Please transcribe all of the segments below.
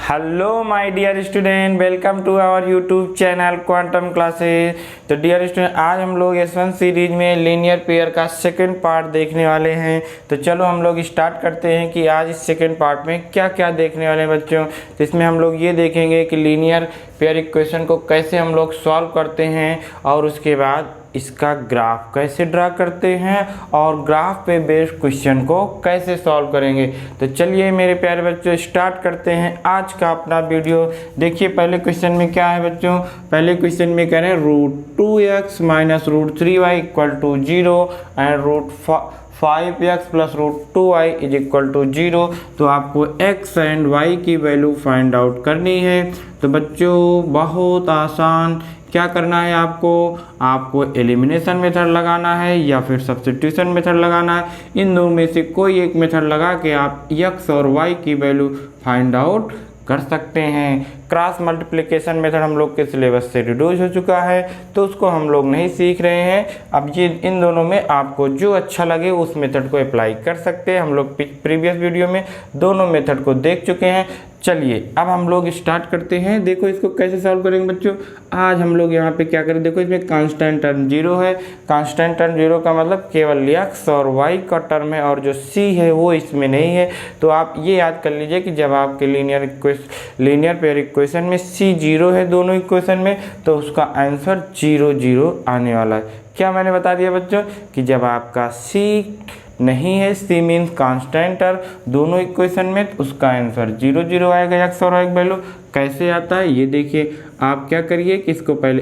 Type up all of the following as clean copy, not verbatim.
Hello my dear student, welcome to our YouTube channel quantum classes. तो dear student, आज हम लोग S1 series में लीनियर पेयर का सेकंड पार्ट देखने वाले हैं। तो चलो हम लोग स्टार्ट करते हैं कि आज इस सेकंड पार्ट में क्या क्या देखने वाले हैं बच्चों। तो इसमें हम लोग ये देखेंगे कि लीनियर पेयर इक्वेशन को कैसे हम लोग सॉल्व करते हैं और उसके बाद इसका ग्राफ कैसे ड्रा करते हैं और ग्राफ पे बेस्ड क्वेश्चन को कैसे सॉल्व करेंगे। तो चलिए मेरे प्यारे बच्चों, स्टार्ट करते हैं आज का अपना वीडियो। देखिए पहले क्वेश्चन में क्या है बच्चों। पहले क्वेश्चन में कह रहे हैं √2x minus √3y equal to 0 and √5x plus √2y is equal to 0। तो आपको x एंड y की वैल्यू फाइंड आउट करनी है। तो बच्चों बहुत आसान, क्या करना है आपको एलिमिनेशन मेथड लगाना है या फिर सब्स्टिट्यूशन मेथड लगाना है। इन दोनों में से कोई एक मेथड लगा के आप x और y की वैल्यू फाइंड आउट कर सकते हैं। क्रॉस मल्टीप्लिकेशन मेथड हम लोग के सिलेबस से रिड्यूस हो चुका है, तो उसको हम लोग नहीं सीख रहे हैं। अब ये इन दोनों में आपको जो अच्छा लगे उस मेथड को अप्लाई कर सकते हैं। हम लोग प्रीवियस वीडियो में दोनों मेथड को देख चुके हैं। चलिए अब हम लोग स्टार्ट करते हैं। देखो इसको कैसे सॉल्व करेंगे बच्चों। आज हम लोग यहाँ पे क्या करें, देखो इसमें कांस्टेंट टर्म 0 है। कांस्टेंट टर्म 0 का मतलब केवल x और y का टर्म है और जो c है वो इसमें नहीं है। तो आप ये याद कर लीजिए कि जब आपके लीनियर पेयर इक्वेशन में c 0 है दोनों इक्वेशन में, तो उसका आंसर 0 0 आने वाला है। क्या मैंने बता दिया बच्चों कि जब आपका c नहीं है, सी मीन्स कांस्टेंट टर्म दोनों इक्वेशन में, तो उसका आंसर 0 0 आएगा। x और y की वैल्यू कैसे आता है ये देखिए। आप क्या करिए कि इसको पहले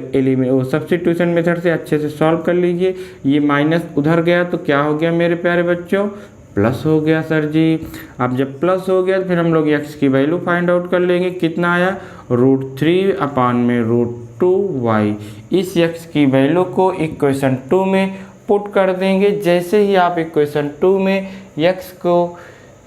सब्स्टिट्यूशन मेथड से अच्छे से सॉल्व कर लीजिए। ये माइनस उधर गया तो क्या हो गया मेरे प्यारे बच्चों, प्लस हो गया सर जी। अब जब प्लस हो गया तो फिर हम लोग x की वैल्यू फाइंड आउट कर लेंगे। कितना आया, √3/√2y। इस x की वैल्यू को इक्वेशन 2 में पुट कर देंगे। जैसे ही आप इक्वेशन 2 में x को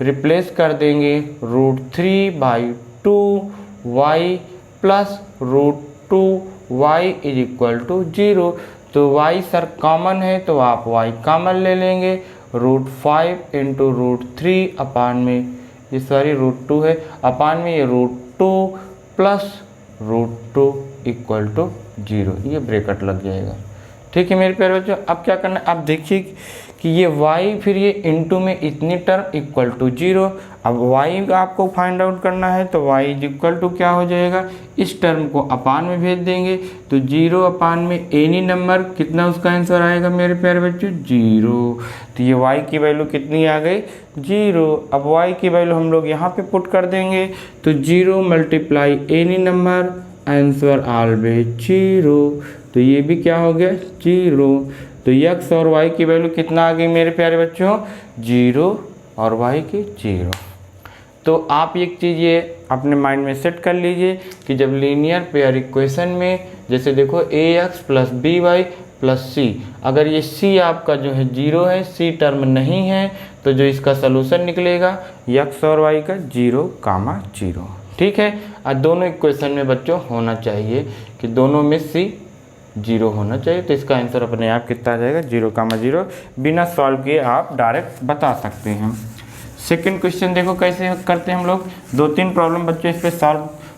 रिप्लेस कर देंगे √3/2y plus √2y is equal to 0। तो y सर कॉमन है तो आप y कॉमन ले लेंगे। √5 इंटू √3 अपान में ये सॉरी √2 है, अपान में ये √2 प्लस √2 इक्वल टू 0। ये ब्रैकेट लग जाएगा। ठीक है मेरे प्यारे बच्चों, अब क्या करना है, आप देखिए कि ये y फिर ये इंटू में इतनी टर्म इक्वल टू 0। अब y का आपको फाइंड आउट करना है तो y इज इक्वल टू क्या हो जाएगा, इस टर्म को अपान में भेज देंगे तो 0 अपान में एनी नंबर, कितना उसका आंसर आएगा मेरे प्यारे बच्चों, 0। तो ये y की वैल्यू कितनी आ गई, 0। अब y की वैल्यू हम लोग यहाँ पे पुट कर देंगे तो 0 multiply any number, answer always 0। तो ये भी क्या हो गया, 0। तो x और y की वैल्यू कितना आ गई मेरे प्यारे बच्चों, 0 और y की 0। तो आप एक चीज़ ये अपने माइंड में सेट कर लीजिए कि जब लीनियर पेयर इक्वेशन में जैसे देखो ax plus by plus c, अगर ये c आपका जो है 0 है, c टर्म नहीं है, तो जो इसका सोल्यूशन निकलेगा x और y का 0, 0। ठीक है। और दोनों इक्वेशन में बच्चों होना चाहिए कि दोनों में c 0 होना चाहिए। तो इसका आंसर अपने आप कितना आ जाएगा, 0, 0। बिना सॉल्व किए आप डायरेक्ट बता सकते हैं। सेकंड क्वेश्चन देखो कैसे करते हैं हम लोग। 2-3 प्रॉब्लम बच्चों इस पर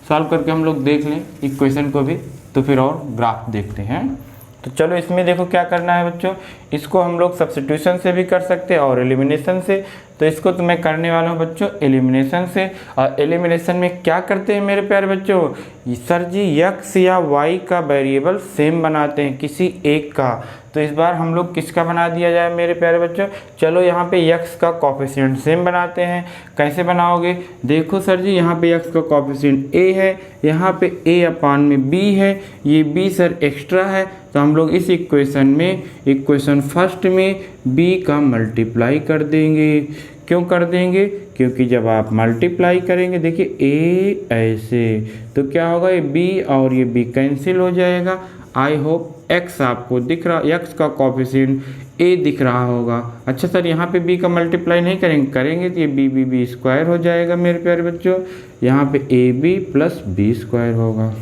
सॉल्व करके हम लोग देख लें इक्वेशन को भी, तो फिर और ग्राफ देखते हैं। तो चलो इसमें देखो क्या करना है बच्चों। इसको हम लोग सब्स्टिट्यूशन से भी कर सकते हैं और एलिमिनेशन से। तो इसको तो मैं करने वाला हूँ बच्चों एलिमिनेशन से। और एलिमिनेशन में क्या करते हैं मेरे प्यारे बच्चों, सर जी x या y का वेरिएबल सेम बनाते हैं किसी एक का। तो इस बार हम लोग किसका बना दिया जाए मेरे प्यारे बच्चों, चलो यहाँ पे x का कोफिशिएंट सेम बनाते हैं। कैसे बनाओगे, देखो सर जी यहाँ पे x का कोफिशिएंट a है, यहाँ पे a अपान में b है, ये b सर एक्स्ट्रा है। तो हम लोग इस इक्वेशन में इक्वेशन फर्स्ट में b का मल्टीप्लाई कर देंगे। क्यों कर देंगे, क्योंकि जब आप मल्टीप्लाई करेंगे देखिए a ऐसे, तो क्या होगा, ये b और ये b कैंसिल हो जाएगा। आई होप x आपको दिख रहा, x का कोफिशिएंट a दिख रहा होगा। अच्छा सर यहाँ पे b का मल्टीप्लाई नहीं करेंगे तो ये b स्क्वायर हो जाएगा मेरे प्यारे बच्चों। यहाँ पे ab प्लस b स्क्वायर होगा।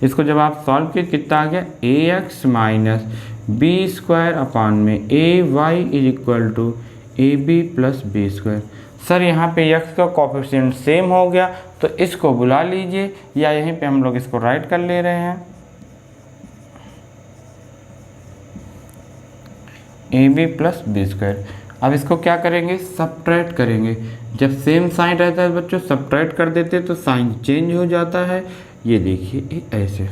इसको जब आप सॉल्व किए कितना आ गया, ax minus b square upon में ay is equal to ab plus b square. Sir यहाँ पे x का कोफिशिएंट सेम हो गया तो इसको बुला लीजिए, या यहीं पे हम लोग इसको राइट कर ले रहे हैं AB प्लस बी स्क्वायर। अब इसको क्या करेंगे, सब्ट्रैक्ट करेंगे। जब सेम साइन रहता है बच्चों सब्ट्रैक्ट कर देते हैं तो साइन चेंज हो जाता है। ये देखिए ऐसे।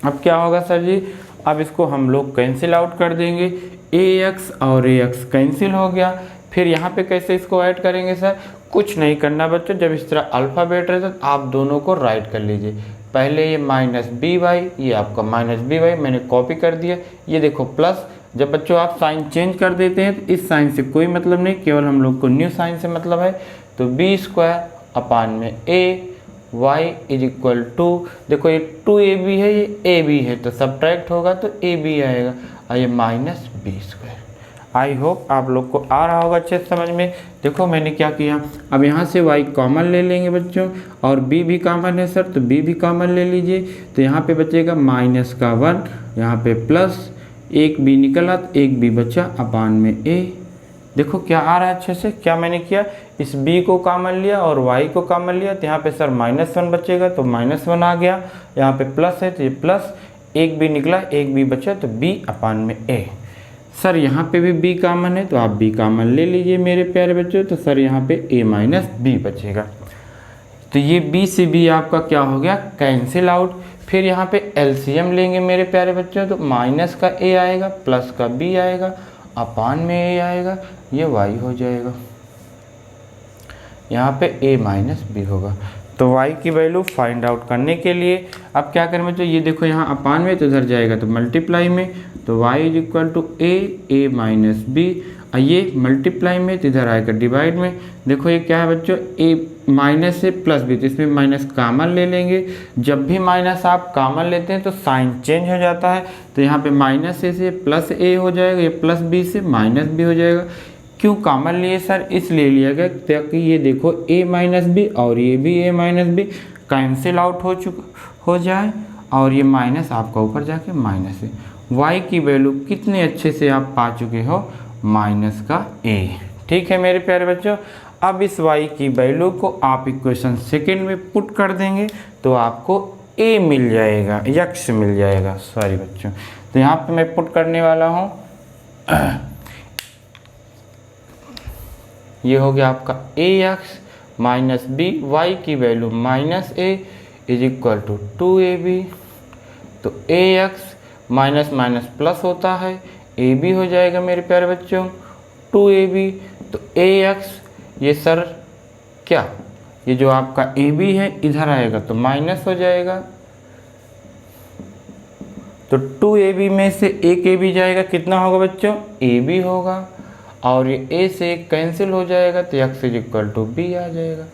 अब क्या होगा सर जी, अब इसको हम लोग कैंसिल आउट कर देंगे, AX और AX कैंसिल हो गया। फिर यहाँ पे कैसे इसको ऐड करेंगे सर, कुछ नहीं करना बच्चों, जब इस तरह अल्फ़ाबेट रहता है तो आप दोनों को राइट कर लीजिए। पहले ये माइनस बी वाई, ये आपका माइनस बी वाई मैंने कॉपी कर दिया, ये देखो प्लस। जब बच्चों आप साइन चेंज कर देते हैं तो इस साइन से कोई मतलब नहीं, केवल हम लोग को न्यू साइन से मतलब है। तो बी स्क्वायर अपान में ए वाई इज इक्वल टू, देखो ये 2ab है ये ab है तो सब्ट्रैक्ट होगा तो ab आएगा, और ये minus B square. I hope आप लोग को आ रहा होगा अच्छे समझ में। देखो मैंने क्या किया, अब यहाँ से y कॉमन ले लेंगे बच्चों, और b भी कॉमन है सर तो b भी कॉमन ले लीजिए। तो यहाँ पे बचेगा माइनस का 1, यहाँ पे प्लस, एक b निकला तो एक b बचा अपान में a। देखो क्या आ रहा है अच्छे से, क्या मैंने किया, इस b को कॉमन लिया और y को कॉमन लिया, तो यहाँ पे सर -1 बचेगा तो -1 आ गया, यहाँ पे प्लस है तो ये प्लस, एक b निकला एक b बचा तो b अपान में a। सर यहाँ पे भी b कॉमन है तो आप b कॉमन ले लीजिए मेरे प्यारे बच्चों, तो सर यहाँ पे a माइनस b बचेगा। तो ये b से b आपका क्या हो गया, कैंसिल आउट। फिर यहाँ पे एलसीएम लेंगे मेरे प्यारे बच्चों, तो माइनस का a आएगा प्लस का b आएगा अपान में a आएगा, ये y हो जाएगा, यहाँ पे a माइनस b होगा। तो y की वैल्यू फाइंड आउट करने के लिए अब क्या करें बच्चों, ये देखो यहाँ अपान में तो इधर जाएगा तो मल्टीप्लाई में, तो y is equal to a minus b, ये मल्टीप्लाई में तो इधर आएगा डिवाइड में। देखो ये क्या है बच्चों, a माइनस से प्लस b, तो इसमें माइनस कॉमन ले लेंगे। जब भी माइनस आप कॉमन लेते हैं तो साइन चेंज हो जाता है, तो यहाँ पे माइनस a से प्लस a हो जाएगा, ये प्लस b से माइनस b हो जाएगा। क्यों कॉमन लिए सर, इसलिए लिया गया ताकि ये देखो a माइनस बी और ये भी a minus B cancel out हो जाए, और ये माइनस आपका ऊपर जाके माइनस है। y की वैल्यू कितने अच्छे से आप पा चुके हो, माइनस का a। ठीक है मेरे प्यारे बच्चों, अब इस y की वैल्यू को आप इक्वेशन सेकेंड में पुट कर देंगे तो आपको a मिल जाएगा, x मिल जाएगा, सॉरी बच्चों। तो यहाँ पे मैं पुट करने वाला हूँ, ये हो गया आपका ax माइनस b, y की value minus a is equal to 2ab। तो ax माइनस माइनस प्लस होता है, ab हो जाएगा मेरे प्यारे बच्चों 2ab। तो ax ये सर क्या, ये जो आपका ab है इधर आएगा तो माइनस हो जाएगा, तो 2ab में से एक ab जाएगा, कितना होगा बच्चों, ab होगा, और ये a से एक कैंसिल हो जाएगा तो x is equal to b आ जाएगा।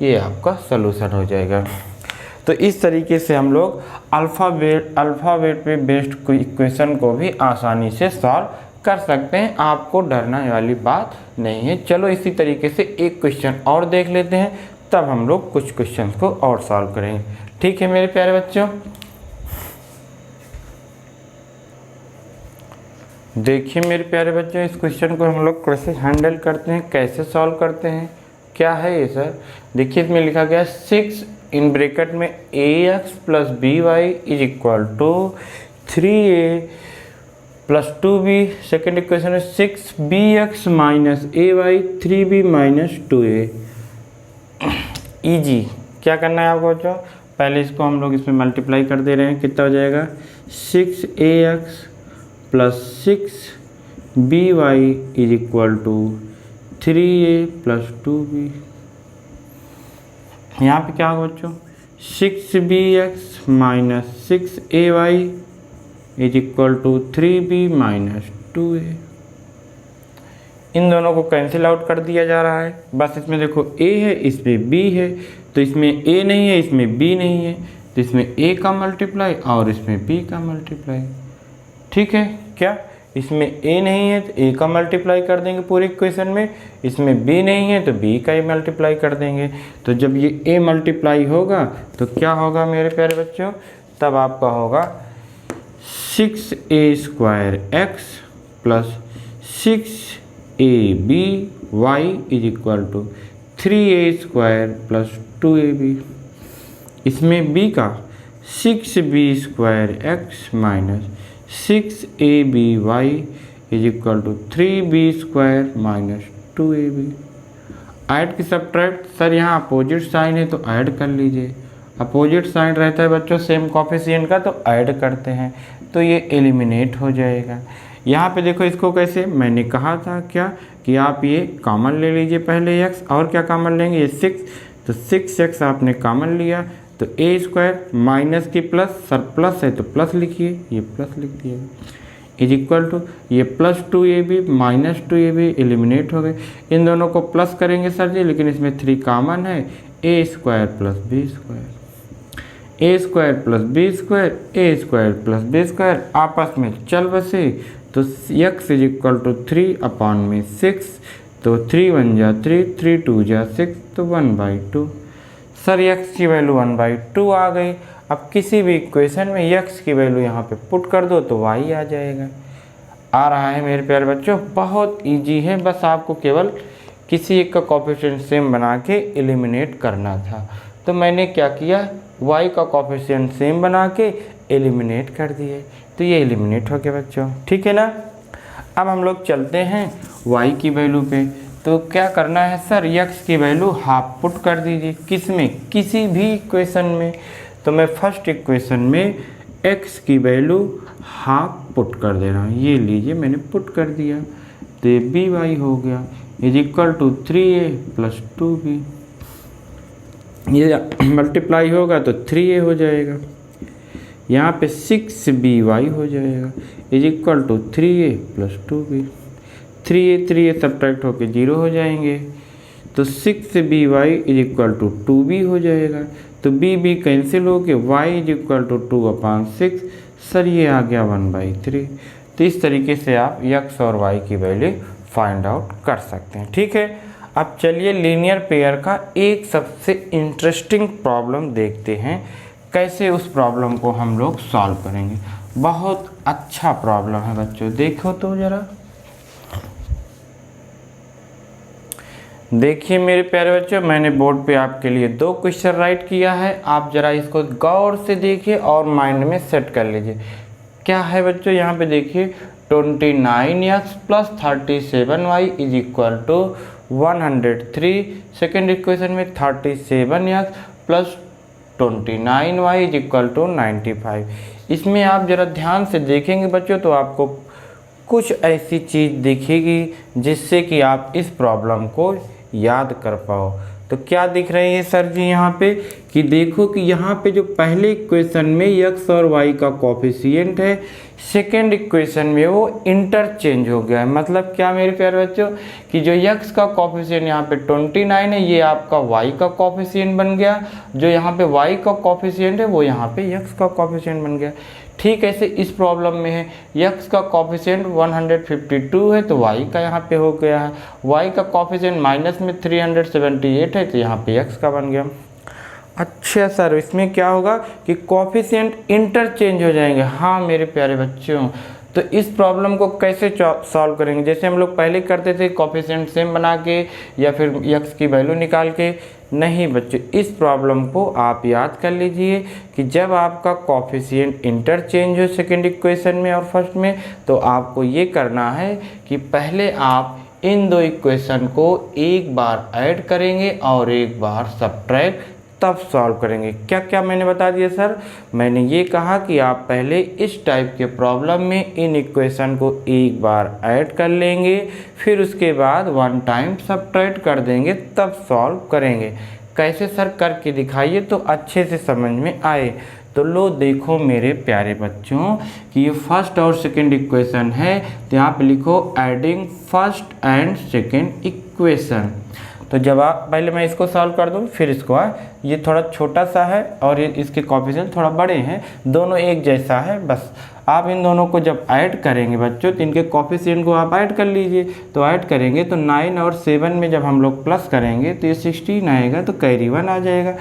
ये आपका सलूशन हो जाएगा। तो इस तरीके से हम लोग अल्फ़ाबेट पे बेस्ड इक्वेशन को भी आसानी से सॉल्व कर सकते हैं, आपको डरने वाली बात नहीं है। चलो इसी तरीके से एक क्वेश्चन और देख लेते हैं, तब हम लोग कुछ क्वेश्चन को और सॉल्व करेंगे। ठीक है मेरे प्यारे बच्चों, देखिए मेरे प्यारे बच्चों, इस क्वेश्चन को हम लोग कैसे हैंडल करते हैं, कैसे सॉल्व करते हैं। क्या है ये सर, देखिए इसमें लिखा गया 6 इन ब्रैकेट में ax plus B Y is equal to 3a plus 2b। Second equation है 6bx minus ay 3b minus 2a। Easy, क्या करना है आपको बच्चों, पहले इसको हम लोग इसमें मल्टीप्लाई कर दे रहे हैं, कितना हो जाएगा 6ax plus 6by is equal to 3a plus 2b। यहाँ पे क्या होगा बच्चों, 6bx minus 6ay is equal to 3b minus 2a। इन दोनों को कैंसिल आउट कर दिया जा रहा है, बस इसमें देखो a है इसमें b है, तो इसमें a नहीं है इसमें b नहीं है, तो इसमें a का मल्टीप्लाई और इसमें b का मल्टीप्लाई। ठीक है, क्या इसमें a नहीं है तो a का मल्टीप्लाई कर देंगे पूरे इक्वेशन में, इसमें b नहीं है तो b का ही मल्टीप्लाई कर देंगे। तो जब ये a मल्टीप्लाई होगा तो क्या होगा मेरे प्यारे बच्चों, तब आपका होगा 6a² x plus 6ab y is equal to 3a² plus 2ab। इसमें b का 6b² minus 6aby is equal to 3b² minus 2ab। Add की सब्ट्रैक्ट, सर यहाँ अपोजिट साइन है तो ऐड कर लीजिए। अपोजिट साइन रहता है बच्चों सेम कॉफिशिएंट का तो ऐड करते हैं, तो ये एलिमिनेट हो जाएगा। यहाँ पे देखो इसको कैसे, मैंने कहा था क्या कि आप ये कॉमन ले लीजिए पहले x, और क्या कॉमन लेंगे, ये 6, तो 6x आपने कॉमन लिया तो a² माइनस की प्लस, सर प्लस है तो प्लस लिखिए, ये प्लस लिख दिए, इज इक्वल टू ये plus 2ab minus 2ab eliminate हो गए। इन दोनों को प्लस करेंगे सर जी, लेकिन इसमें 3 कॉमन है, a² plus b², a² plus b² a² plus b² आपस में चल बसे, तो x इज इक्वल टू 3/6, तो 3 1 जा 3, 3 2 जा 6, तो 1/2। सर x की वैल्यू 1/2 आ गई। अब किसी भी इक्वेशन में x की वैल्यू यहाँ पे पुट कर दो तो y आ जाएगा। आ रहा है मेरे प्यारे बच्चों, बहुत इजी है, बस आपको केवल किसी एक का कोफिशिएंट सेम बना के एलिमिनेट करना था। तो मैंने क्या किया, y का कोफिशिएंट सेम बना के एलिमिनेट कर दिए, तो ये एलिमिनेट हो गया बच्चों, ठीक है ना। अब हम लोग चलते हैं y की वैल्यू पे। तो क्या करना है सर, x की वैल्यू हाफ पुट कर दीजिए, किस में, किसी भी इक्वेशन में। तो मैं फर्स्ट इक्वेशन में x की वैल्यू हाफ पुट कर दे रहा हूँ, ये लीजिए मैंने पुट कर दिया, तो ये by हो गया is equal to 3a plus 2b। ये मल्टीप्लाई होगा तो 3a हो जाएगा, यहाँ पे 6by हो जाएगा is equal to 3a plus 2b। 3a subtract होके 0 हो जाएंगे, तो 6by is equal to 2b हो जाएगा, तो b कैंसिल हो के y is equal to 2/6, sir ये आ गया 1/3। तो इस तरीके से आप x और y की वैल्यू फाइंड आउट कर सकते हैं, ठीक है। अब चलिए लीनियर पेयर का एक सबसे इंटरेस्टिंग प्रॉब्लम देखते हैं, कैसे उस प्रॉब्लम को हम लोग सॉल्व करेंगे। बहुत अच्छा प्रॉब्लम है बच्चों, देखो तो ज़रा, देखिए मेरे प्यारे बच्चों, मैंने बोर्ड पे आपके लिए 2 क्वेश्चन राइट किया है, आप ज़रा इसको गौर से देखिए और माइंड में सेट कर लीजिए। क्या है बच्चों, यहाँ पे देखिए 29x plus 37y is equal to 103। Second equation में 37x plus 29y is equal to 95। इसमें आप ज़रा ध्यान से देखेंगे बच्चों तो आपको कुछ ऐसी चीज़ दिखेगी जिससे कि आप इस प्रॉब्लम को याद कर पाओ। तो क्या दिख रही है सर जी यहाँ पे, कि देखो कि यहाँ पे जो पहले इक्वेशन में x और y का कोफिशिएंट है, सेकेंड इक्वेशन में वो इंटरचेंज हो गया है। मतलब क्या मेरे प्यारे बच्चों, कि जो x का कोफिशिएंट यहाँ पे 29 है, ये आपका y का कोफिशिएंट बन गया, जो यहाँ पे y का कोफिशिएंट है वो यहाँ पे x का कोफिशिएंट बन गया। ठीक ऐसे इस प्रॉब्लम में है x का कोफिशिएंट 152 है तो y का यहाँ पे हो गया है, y का कोफिशिएंट माइनस में 378 है तो यहाँ पे x का बन गया। अच्छा सर, इसमें क्या होगा कि कोफिशिएंट इंटरचेंज हो जाएंगे। हाँ मेरे प्यारे बच्चों, तो इस प्रॉब्लम को कैसे सॉल्व करेंगे, जैसे हम लोग पहले करते थे कोफिशिएंट सेम बना के या फिर x की वैल्यू निकाल के। नहीं बच्चों, इस प्रॉब्लम को आप याद कर लीजिए कि जब आपका कोफिशिएंट इंटरचेंज हो सेकेंड इक्वेशन में और फर्स्ट में, तो आपको ये करना है कि पहले आप इन 2 इक्वेशन को एक बार ऐड करेंगे और एक बार सब्ट्रैक्ट, तब सॉल्व करेंगे। क्या क्या मैंने बता दिया सर, मैंने ये कहा कि आप पहले इस टाइप के प्रॉब्लम में इन इक्वेशन को एक बार ऐड कर लेंगे, फिर उसके बाद 1 टाइम सब्ट्रैक्ट कर देंगे, तब सॉल्व करेंगे। कैसे सर, करके दिखाइए तो अच्छे से समझ में आए। तो लो देखो मेरे प्यारे बच्चों कि ये फर्स्ट और सेकंड इक्वेशन है, तो यहाँ पे लिखो adding first and second equation. तो जब आप पहले मैं इसको सॉल्व कर दूँ फिर इसको, ये थोड़ा छोटा सा है और ये इसके कोफिशिएंट थोड़ा बड़े हैं, दोनों एक जैसा है। बस आप इन दोनों को जब ऐड करेंगे बच्चों तो इनके कोफिशिएंट को आप ऐड कर लीजिए। तो ऐड करेंगे तो 9 और 7 में जब हम लोग प्लस करेंगे तो ये 16 आएगा, तो कैरी 1 आ जाएगा,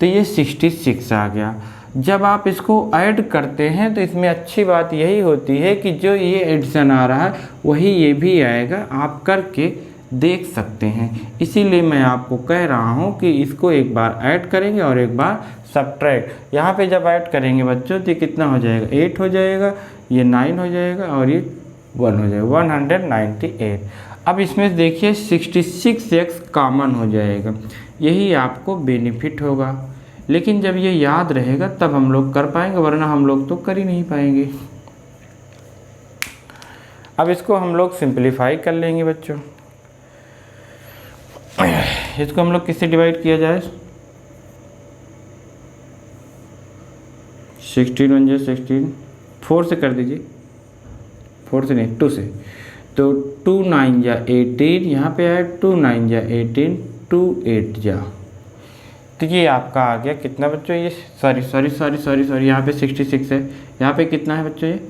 तो ये 66 आ गया। जब आप इसको ऐड करते हैं तो इसमें अच्छी बात यही होती है कि जो ये एडिशन आ रहा है वही ये भी आएगा। आप करके देख सकते हैं। इसीलिए मैं आपको कह रहा हूँ कि इसको एक बार ऐड करेंगे और एक बार सब्ट्रैक्ट। यहाँ पे जब ऐड करेंगे बच्चों तो कितना हो जाएगा, 8 हो जाएगा, ये 9 हो जाएगा और ये 1 हो जाएगा, 198। अब इसमें देखिए 66x कॉमन हो जाएगा, यही आपको बेनिफिट होगा। लेकिन जब ये याद रहेगा तब हम लोग कर पाएंगे, वरना हम लोग तो कर ही नहीं पाएंगे। अब इसको हम लोग सिंप्लीफाई कर लेंगे बच्चों। इसको हम लोग किससे डिवाइड किया जाए, 16 1 जा 16, 4 से कर दीजिए, 4 से नहीं 2 से, तो 2 9 जा 18, यहाँ पे है 2 9 जा 18, 2 8 जा, तो ये आपका आ गया कितना बच्चों, ये सॉरी यहाँ पे 66 है, यहाँ पे कितना है बच्चों ये,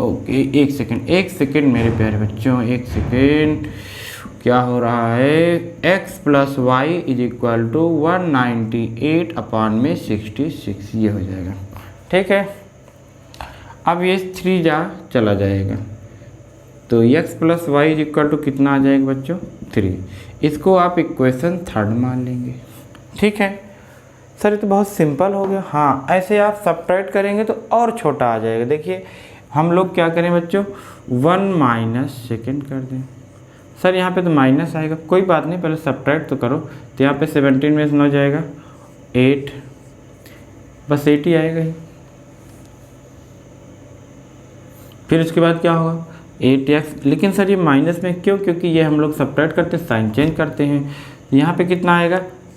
ओके एक सेकेंड मेरे प्यारे बच्चों, एक सेकेंड, क्या हो रहा है, x plus Y is equal to 198 upon में 66, ये हो जाएगा। ठीक है, अब ये 3 जा चला जाएगा, तो x plus Y is equal to कितना आ जाएगा बच्चों, 3। इसको आप इक्वेशन 3 मान लेंगे। ठीक है सर, ये तो बहुत सिंपल हो गया। हाँ, ऐसे आप सब्ट्रैक्ट करेंगे तो और छोटा आ जाएगा। देखिए हम लोग क्या करें बच्चों, 1 माइनस सेकेंड कर दें। सर यहाँ पे तो माइनस आएगा, कोई बात नहीं, पहले सब्ट्रैक्ट तो करो। तो यहाँ पे 17 में से 9 जाएगा 8, बस 8 ही आएगा ही। फिर उसके बाद क्या होगा 8x, लेकिन सर ये माइनस में क्यों, क्योंकि ये हम लोग सब्ट्रैक्ट करते हैं, साइन चेंज करते हैं। यहाँ पे कितना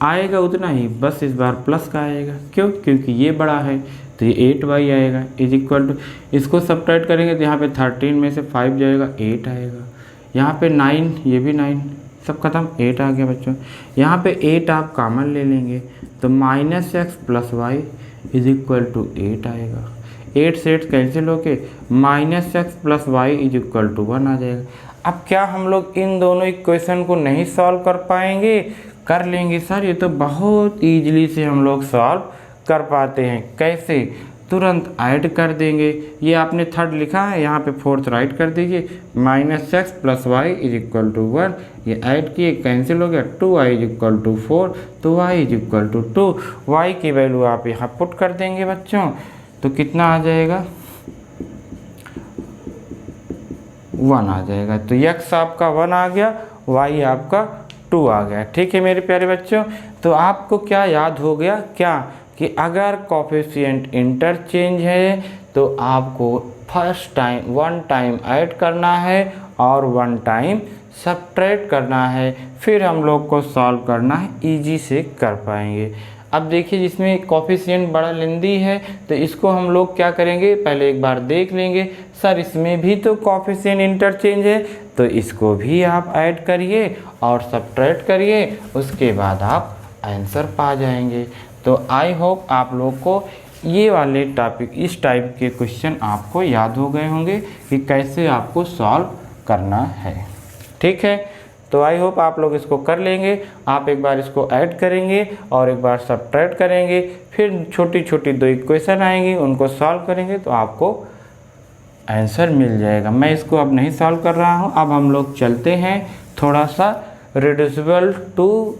आएगा उतना ही, बस इस बार प्लस का आएगा, क्यों, क्योंकि ये बड़ा है, तो ये 8y आएगा इज इक्वल टू, इसको सब्ट्रैक्ट करेंगे तो यहाँ पे 13 में से 5 जाएगा, 8 आएगा। यहाँ पे 9, ये भी 9, सब खत्म, 8 आ गया बच्चों। यहाँ पे 8 आप कॉमन ले लेंगे तो -x plus Y is equal to 8 आएगा। 8 से 8 कैंसिल होके -x plus Y is equal to 1 आ जाएगा। अब क्या हम लोग इन दोनों इक्वेशन को नहीं सॉल्व कर पाएंगे, कर लेंगे सर, ये तो बहुत ईजिली से हम लोग सॉल्व कर पाते हैं। कैसे, तुरंत ऐड कर देंगे। ये आपने 3rd लिखा है, यहाँ पे 4th राइट कर दीजिए, -x plus Y is equal to 1, ये ऐड किए कैंसिल हो गया, 2y इज इक्वल टू 4, तो y is equal to 2, y की वैल्यू आप यहाँ पुट कर देंगे बच्चों, तो कितना आ जाएगा 1 आ जाएगा। तो x आपका 1 आ गया, y आपका 2 आ गया। ठीक है मेरे प्यारे बच्चों, तो आपको क्या याद हो गया, क्या कि अगर कोफिशिएंट इंटरचेंज है तो आपको फर्स्ट टाइम 1 टाइम ऐड करना है और 1 टाइम सब्ट्रैक्ट करना है, फिर हम लोग को सॉल्व करना है, इजी से कर पाएंगे। अब देखिए जिसमें कोफिशिएंट बड़ा लेंदी है तो इसको हम लोग क्या करेंगे, पहले एक बार देख लेंगे, सर इसमें भी तो कोफिशिएंट इंटरचेंज है, तो इसको भी आप ऐड करिए और सब्ट्रैक्ट करिए, उसके बाद आप आंसर पा जाएंगे। तो आई होप आप लोग को ये वाले टॉपिक, इस टाइप के क्वेश्चन आपको याद हो गए होंगे कि कैसे आपको सॉल्व करना है। ठीक है, तो आई होप आप लोग इसको कर लेंगे। आप एक बार इसको ऐड करेंगे और एक बार सब्ट्रैक्ट करेंगे, फिर छोटी छोटी 2 इक्वेशन आएंगी, उनको सॉल्व करेंगे तो आपको आंसर मिल जाएगा। मैं इसको अब नहीं सॉल्व कर रहा हूँ, अब हम लोग चलते हैं थोड़ा सा रिड्यूसिबल टू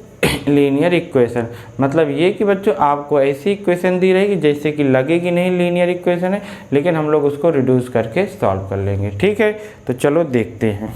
लीनियर इक्वेशन। मतलब ये कि बच्चों आपको ऐसी इक्वेशन दी रहेगी जैसे कि लगेगी नहीं लीनियर इक्वेशन है, लेकिन हम लोग उसको रिड्यूस करके सॉल्व कर लेंगे। ठीक है, तो चलो देखते हैं।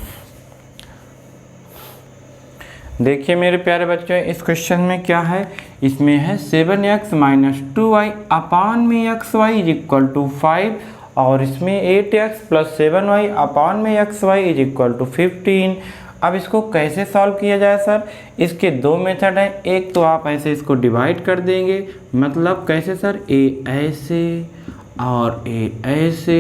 देखिए मेरे प्यारे बच्चों, इस क्वेश्चन में क्या है, इसमें है 7x माइनस 2y अपान में xy इज इक्वल टू 5, और इसमें 8x प्लस 7y अपान में xy इज इक्वल टू 15। अब इसको कैसे सॉल्व किया जाए सर, इसके 2 मेथड हैं। एक तो आप ऐसे इसको डिवाइड कर देंगे, मतलब कैसे सर, a ऐसे और a ऐसे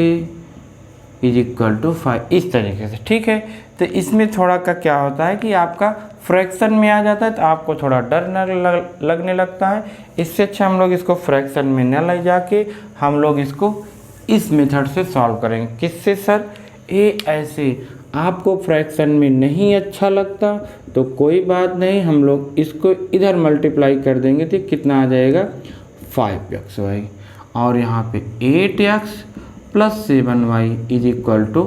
इज इक्वल टू 5, इस तरीके से। ठीक है, तो इसमें थोड़ा का क्या होता है कि आपका फ्रैक्शन में आ जाता है तो आपको थोड़ा डर न लगने लगता है। इससे अच्छा हम लोग इसको फ्रैक्शन में न ले जाके हम लोग इसको इस मेथड से सॉल्व करेंगे। किससे सर, a ऐसे। आपको फ्रैक्शन में नहीं अच्छा लगता तो कोई बात नहीं, हम लोग इसको इधर मल्टीप्लाई कर देंगे तो कितना आ जाएगा 5xy, और यहाँ पे 8x plus 7y is equal to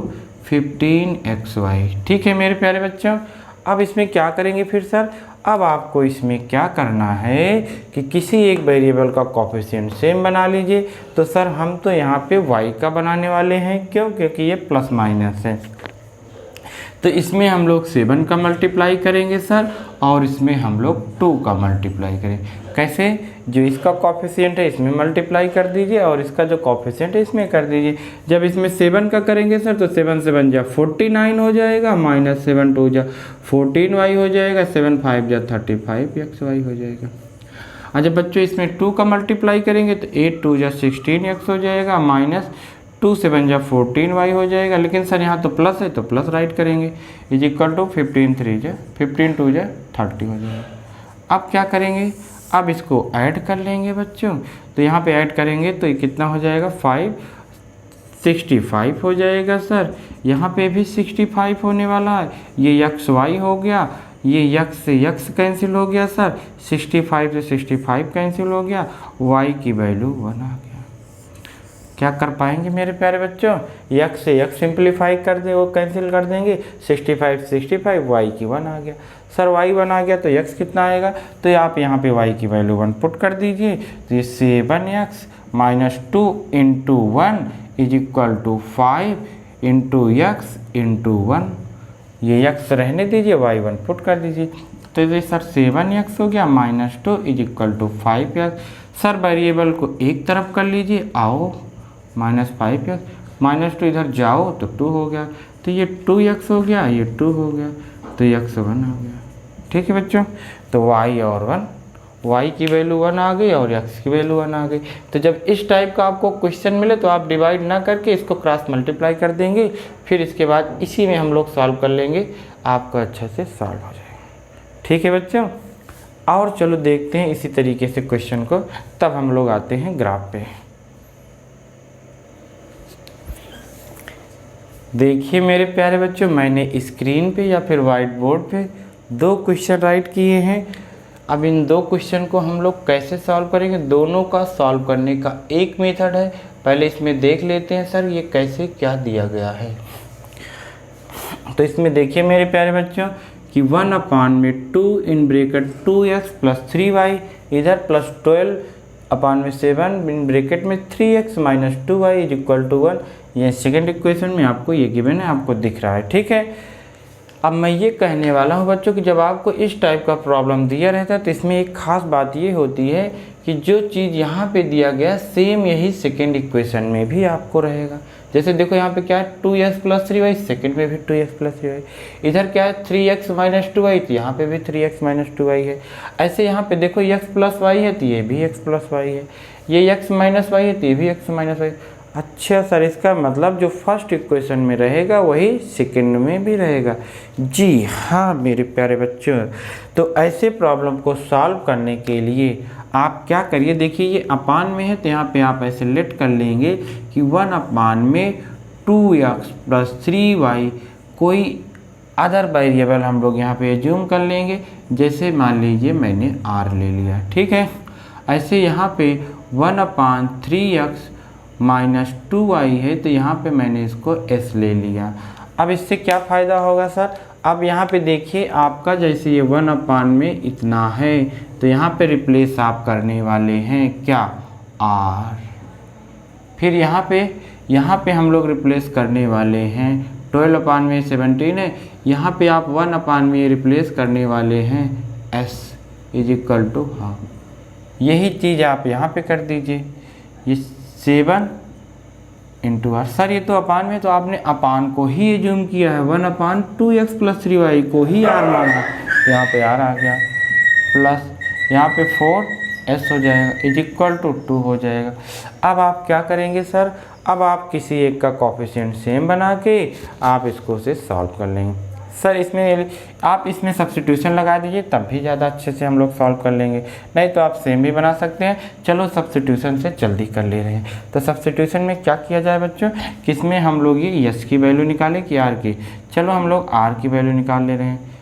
15xy। ठीक है मेरे प्यारे बच्चों, अब इसमें क्या करेंगे फिर सर, अब आपको इसमें क्या करना है कि किसी एक वेरिएबल का कोफिशिएंट सेम बना लीजिए। तो सर हम तो यहाँ पे y का बनाने वाले हैं, क्यों, क्योंकि ये प्लस माइनस है। तो इसमें हम लोग 7 का मल्टीप्लाई करेंगे सर, और इसमें हम लोग 2 का मल्टीप्लाई करेंगे। कैसे, जो इसका कोफिशिएंट है इसमें मल्टीप्लाई कर दीजिए और इसका जो कोफिशिएंट है इसमें कर दीजिए। जब इसमें 7 का करेंगे सर तो 7 7 जा 49 हो जाएगा, माइनस 7 2 जा 14y हो जाएगा, 7 5 जा 35xy हो जाएगा। अच्छा बच्चों, इसमें 2 का मल्टीप्लाई करेंगे तो 8 2 जा 16x हो जाएगा, माइनस 2 7 जा 14y हो जाएगा। लेकिन सर यहाँ तो प्लस है तो प्लस राइट करेंगे, इज इक्वल टू 15 3 जा 15 2 जा 30 हो जाएगा। अब क्या करेंगे, अब इसको ऐड कर लेंगे बच्चों। तो यहाँ पे ऐड करेंगे तो ये कितना हो जाएगा, 5 65 हो जाएगा सर। यहाँ पे भी 65 होने वाला है। ये यक्स वाई हो गया, ये यक्स से यक्स कैंसिल हो गया सर, 65 से 65 कैंसिल हो गया, वाई की वैल्यू 1 आ गया। क्या कर पाएंगे मेरे प्यारे बच्चों, यक्स से यक्स सिंप्लीफाई कर दे, वो कैंसिल कर देंगे, 65 65 वाई की 1 आ गया। सर वाई 1 आ गया तो यक्स कितना आएगा, तो आप यहाँ पे वाई की वैल्यू 1 पुट कर दीजिए। तो ये 7x minus 2 into 1 is equal to 5 into X into 1। ये यक्स रहने दीजिए, वाई 1 पुट कर दीजिए। तो ये सर 7x हो गया minus 2 is equal to 5x। Sir variable को एक तरफ कर लीजिए, आओ माइनस 5x, माइनस 2 इधर जाओ तो 2 हो गया। तो ये 2x हो गया, ये 2 हो गया, तो x 1 आ गया। ठीक है बच्चों, तो y और 1, y की वैल्यू 1 आ गई और x की वैल्यू 1 आ गई। तो जब इस टाइप का आपको क्वेश्चन मिले तो आप डिवाइड ना करके इसको क्रॉस मल्टीप्लाई कर देंगे, फिर इसके बाद इसी में हम लोग सॉल्व कर लेंगे, आपका अच्छे से सॉल्व हो जाएगा। ठीक है बच्चों, और चलो देखते हैं इसी तरीके से क्वेश्चन को। तब हम लोग आते हैं ग्राफ पे। देखिए मेरे प्यारे बच्चों, मैंने स्क्रीन पे या फिर वाइट बोर्ड पे 2 क्वेश्चन राइट किए हैं। अब इन 2 क्वेश्चन को हम लोग कैसे सॉल्व करेंगे, दोनों का सॉल्व करने का एक मेथड है। पहले इसमें देख लेते हैं सर ये कैसे क्या दिया गया है। तो इसमें देखिए मेरे प्यारे बच्चों कि 1/2 in bracket 2x plus 3y, इधर प्लस 12/7 इन ब्रैकेट में 3x minus 2y is equal to 1। ये सेकेंड इक्वेशन में आपको ये गिवन है, आपको दिख रहा है। ठीक है, अब मैं ये कहने वाला हूँ बच्चों कि जब आपको इस टाइप का प्रॉब्लम दिया रहता है तो इसमें एक खास बात ये होती है कि जो चीज़ यहाँ पे दिया गया सेम यही सेकेंड इक्वेशन में भी आपको रहेगा। जैसे देखो यहाँ पे क्या है, 2x प्लस 3y, सेकेंड में भी 2x प्लस 3y। इधर क्या है, 3x माइनस 2y, तो यहाँ पे भी 3x माइनस 2y है। ऐसे यहाँ पे देखो x प्लस y है तो ये भी x प्लस y है, ये x माइनस y है तो ये भी x माइनस y। अच्छा सर, इसका मतलब जो फर्स्ट इक्वेशन में रहेगा वही सेकंड में भी रहेगा। जी हाँ मेरे प्यारे बच्चों, तो ऐसे प्रॉब्लम को सॉल्व करने के लिए आप क्या करिए, देखिए ये अपान में है तो यहाँ पे आप ऐसे लेट कर लेंगे कि 1/2x प्लस 3y कोई अदर वेरिएबल हम लोग यहाँ पे एज्यूम कर लेंगे। जैसे मान लीजिए मैंने r ले लिया, ठीक है। ऐसे यहाँ पे 1/3x माइनस 2y है तो यहाँ पे मैंने इसको s ले लिया। अब इससे क्या फ़ायदा होगा सर, अब यहाँ पे देखिए आपका जैसे ये 1/, में इतना है तो यहाँ पे रिप्लेस आप करने वाले हैं क्या, r। फिर यहाँ पे हम लोग रिप्लेस करने वाले हैं 12/, में 17 है, यहाँ पे आप 1/, में रिप्लेस करने वाले हैं s is equal to half. यही चीज़ आप यहाँ पे कर दीजिए, ये 7 इंटू r। सर ये तो अपान में, तो आपने अपान को ही एज्यूम किया है, 1/2x प्लस 3y को ही r माना, तो यहाँ पे r आ गया, प्लस यहाँ पे 4s हो जाएगा इज इक्वल टू 2 हो जाएगा। अब आप क्या करेंगे सर, अब आप किसी एक का कोफिशिएंट सेम बना के आप इसको से सॉल्व कर लेंगे। सर इसमें आप इसमें सब्स्टिट्यूशन लगा दीजिए तब भी ज़्यादा अच्छे से हम लोग सॉल्व कर लेंगे, नहीं तो आप सेम भी बना सकते हैं। चलो सब्स्टिट्यूशन से जल्दी कर ले रहे हैं। तो सब्स्टिट्यूशन में क्या किया जाए बच्चों, किसमें हम लोग ये s की वैल्यू निकालें कि r की। चलो हम लोग r की वैल्यू निकाल ले रहे हैं।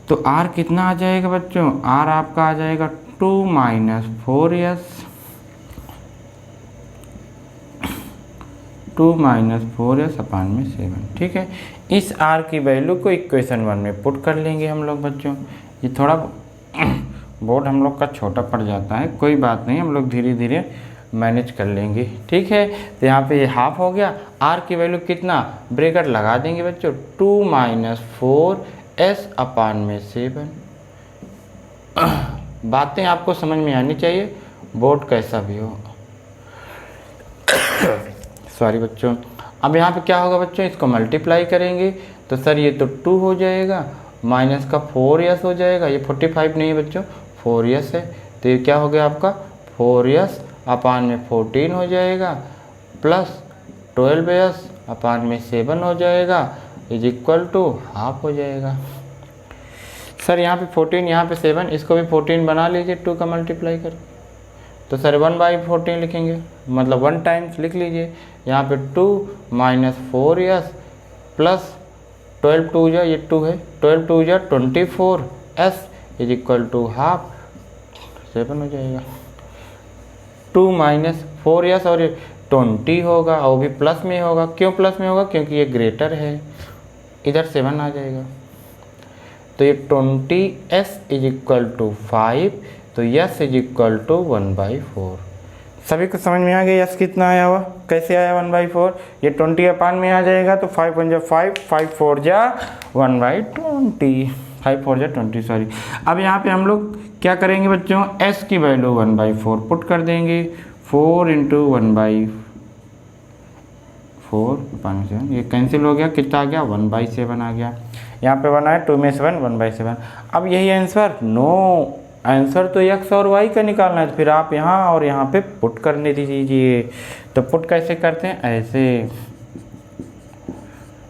तो r कितना आ जाएगा बच्चों, r आपका आ जाएगा 2 - 4s 2 माइनस 4s अपान में 7। ठीक है, इस r की वैल्यू को इक्वेशन 1 में पुट कर लेंगे हम लोग बच्चों। ये थोड़ा बोर्ड हम लोग का छोटा पड़ जाता है, कोई बात नहीं, हम लोग धीरे धीरे मैनेज कर लेंगे। ठीक है, तो यहाँ पे ये हाफ हो गया। r की वैल्यू कितना, ब्रैकेट लगा देंगे बच्चों, 2 माइनस 4s अपान में 7। बातें आपको समझ में आनी चाहिए, बोर्ड कैसा भी हो। सॉरी बच्चों। अब यहाँ पे क्या होगा बच्चों, इसको मल्टीप्लाई करेंगे तो सर ये तो 2 हो जाएगा, माइनस का 4s हो जाएगा, ये 45 नहीं है बच्चों, 4s है, तो ये क्या हो गया आपका 4s अपान में 14 हो जाएगा, प्लस 12s अपान में 7 हो जाएगा, इज इक्वल टू हाफ हो जाएगा। सर यहाँ पे 14, यहाँ पे 7, इसको भी 14 बना लीजिए 2 का मल्टीप्लाई कर, तो सर 1/14 लिखेंगे, मतलब 1 टाइम्स लिख लीजिए। यहाँ पे 2 माइनस 4s प्लस 12 2 जा, ये 2 है, 12 2 जा 24s is equal to half, 7 हो जाएगा। 2 माइनस 4s और ये 20 होगा, और वो भी प्लस में होगा। क्यों प्लस में होगा, क्योंकि ये ग्रेटर है, इधर 7 आ जाएगा, तो ये 20s इज इक्वल टू 5, तो s इज इक्वल टू 1/4। सभी को समझ में आ गया s कितना आया हुआ, कैसे आया 1/4, ये 20 अपान में आ जाएगा, तो 5 1 जा 5, 5 4 जा 1/20, 5 4 जा 20 सॉरी। अब यहाँ पे हम लोग क्या करेंगे बच्चों, s की वैल्यू 1/4 पुट कर देंगे, 4 इंटू 1/4 अपान 7, ये कैंसिल हो गया, कितना आ गया 1/7 आ गया। यहाँ पे 1 आया, 2 में 7, 1/7। अब यही आंसर, नो आंसर तो x और y का निकालना है, तो फिर आप यहाँ और यहाँ पे पुट करने दीजिए। तो पुट कैसे करते हैं, ऐसे,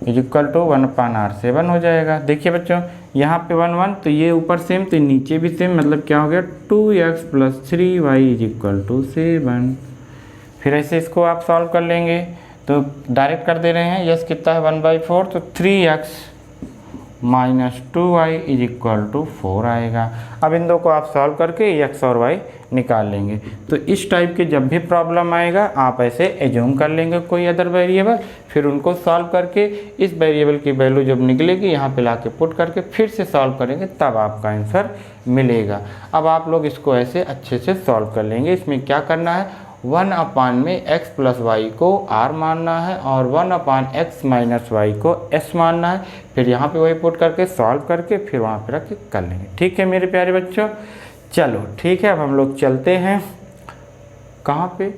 इज इक्वल टू 1/7 हो जाएगा। देखिए बच्चों, यहाँ पे 1 1, तो ये ऊपर सेम, तो नीचे भी सेम, मतलब क्या हो गया 2x plus 3y is equal to 7। फिर ऐसे इसको आप सॉल्व कर लेंगे, तो डायरेक्ट कर दे रहे हैं, यस कितना है 1/4, तो 3x minus 2y is equal to 4 आएगा। अब इन दो को आप सॉल्व करके x और y निकाल लेंगे। तो इस टाइप के जब भी प्रॉब्लम आएगा, आप ऐसे एज्यूम कर लेंगे कोई अदर वेरिएबल, फिर उनको सॉल्व करके इस वेरिएबल की वैल्यू जब निकलेगी यहाँ पे लाके पुट करके फिर से सॉल्व करेंगे, तब आपका आंसर मिलेगा। अब आप लोग इसको ऐसे अच्छे से सॉल्व कर लेंगे। इसमें क्या करना है, 1 अपान में x प्लस वाई को r मानना है और 1 अपान x माइनस वाई को s मानना है। फिर यहाँ पे वही पुट करके सॉल्व करके फिर वहाँ पे रख के कर लेंगे। ठीक है मेरे प्यारे बच्चों, चलो ठीक है, अब हम लोग चलते हैं कहाँ पे,